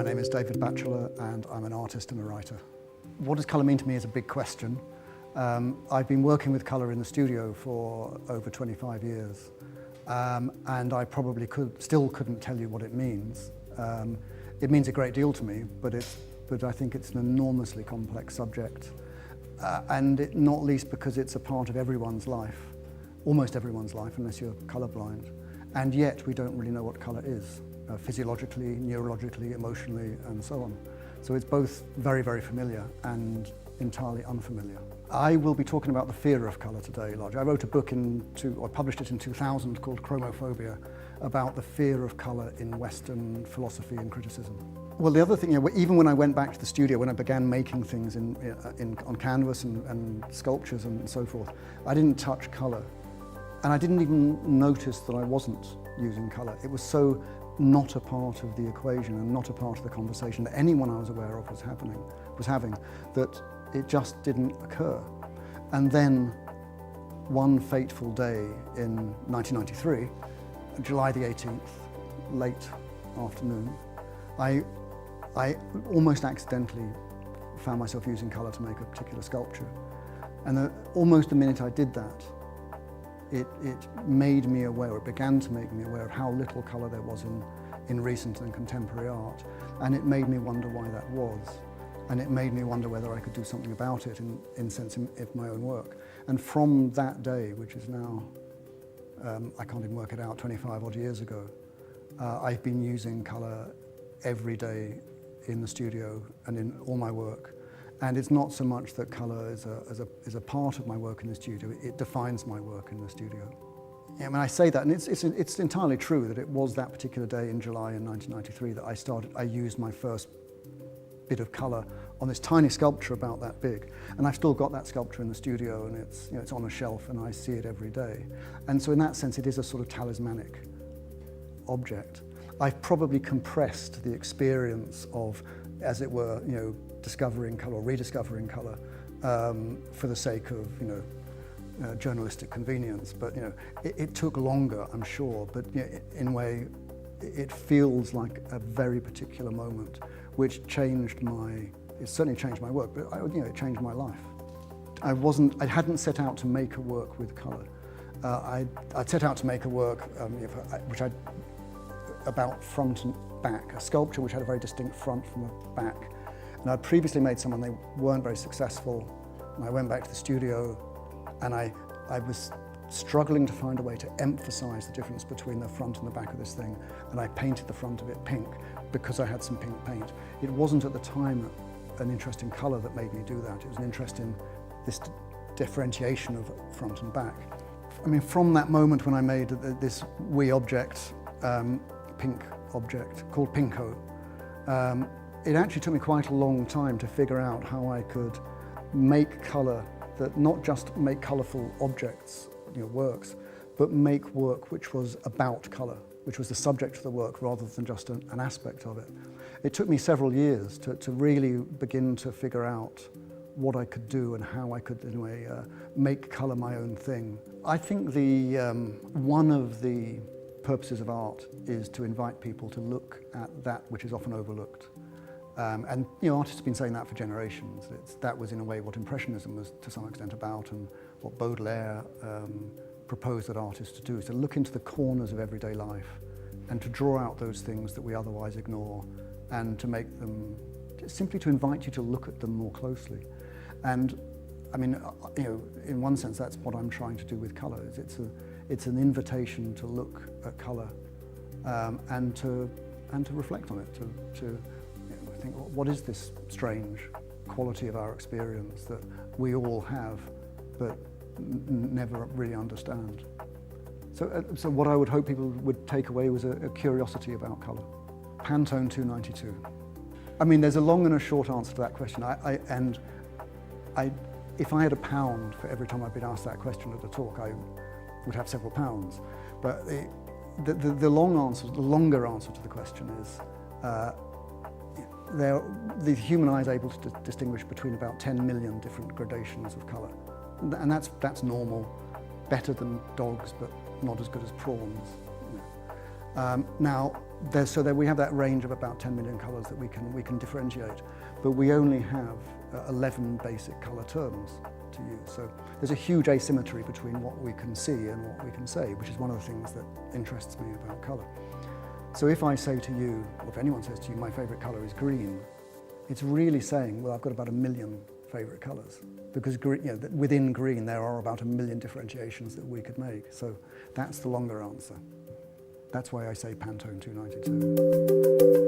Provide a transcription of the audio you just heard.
name is David Batchelor and I'm an artist and a writer. What does colour mean to me is a big question. I've been working with colour in the studio for over 25 years and I probably still couldn't tell you what it means. It means a great deal to me, but I think it's an enormously complex subject and not least because it's a part of everyone's life, almost everyone's life unless you're colourblind, and yet we don't really know what colour is. Physiologically, neurologically, emotionally, and so on. So it's both very, very familiar and entirely unfamiliar. I will be talking about the fear of colour today, largely. I wrote a book I published it in 2000 called Chromophobia, about the fear of colour in Western philosophy and criticism. Well, the other thing, even when I went back to the studio, when I began making things on canvas and sculptures and so forth, I didn't touch colour. And I didn't even notice that I wasn't using colour. It was so not a part of the equation and not a part of the conversation that anyone I was aware of was having, that it just didn't occur. And then one fateful day in 1993, July the 18th, late afternoon, I almost accidentally found myself using colour to make a particular sculpture. And almost the minute I did that, it made me aware, it began to make me aware of how little colour there was in recent and contemporary art. And it made me wonder why that was. And it made me wonder whether I could do something about it in sense of my own work. And from that day, which is now, I can't even work it out, 25 odd years ago, I've been using colour every day in the studio and in all my work. And it's not so much that colour is a part of my work in the studio, it defines my work in the studio. Yeah, when I say that, and it's entirely true that it was that particular day in July in 1993 that I used my first bit of colour on this tiny sculpture about that big. And I've still got that sculpture in the studio and it's on a shelf and I see it every day. And so in that sense, it is a sort of talismanic object. I've probably compressed the experience of, as it were, discovering colour or rediscovering colour for the sake of, journalistic convenience. But it took longer, I'm sure. But in a way, it feels like a very particular moment, which it certainly changed my work, but it changed my life. I hadn't set out to make a work with colour. I'd set out to make a work about front and back, a sculpture which had a very distinct front from a back. And I'd previously made some and they weren't very successful. And I went back to the studio and I was struggling to find a way to emphasize the difference between the front and the back of this thing. And I painted the front of it pink because I had some pink paint. It wasn't at the time an interest in colour that made me do that. It was an interest in this differentiation of front and back. I mean, from that moment when I made this wee object, pink object called Pinko, it actually took me quite a long time to figure out how I could make colour that not just make colourful objects, works, but make work which was about colour, which was the subject of the work rather than just an aspect of it. It took me several years to really begin to figure out what I could do and how I could, in a way, make colour my own thing. I think one of the purposes of art is to invite people to look at that which is often overlooked. And artists have been saying that for generations. That was in a way what Impressionism was to some extent about, and what Baudelaire proposed that artists to do, is to look into the corners of everyday life and to draw out those things that we otherwise ignore and to make them, simply to invite you to look at them more closely. And I mean, in one sense that's what I'm trying to do with colour. It's an invitation to look at colour and to reflect on it, to think, what is this strange quality of our experience that we all have but never really understand? So what I would hope people would take away was a curiosity about colour. Pantone 292. I mean, there's a long and a short answer to that question. If I had £1 for every time I've been asked that question at a talk, I would have several pounds. But the longer answer to the question is, the human eye is able to distinguish between about 10 million different gradations of colour. And that's normal, better than dogs, but not as good as prawns. Now, we have that range of about 10 million colours that we can differentiate, but we only have 11 basic colour terms to use. So there's a huge asymmetry between what we can see and what we can say, which is one of the things that interests me about colour. So if I say to you, or if anyone says to you, my favourite colour is green, it's really saying, well, I've got about 1 million favourite colours, because within green there are about 1 million differentiations that we could make. So that's the longer answer. That's why I say Pantone 292.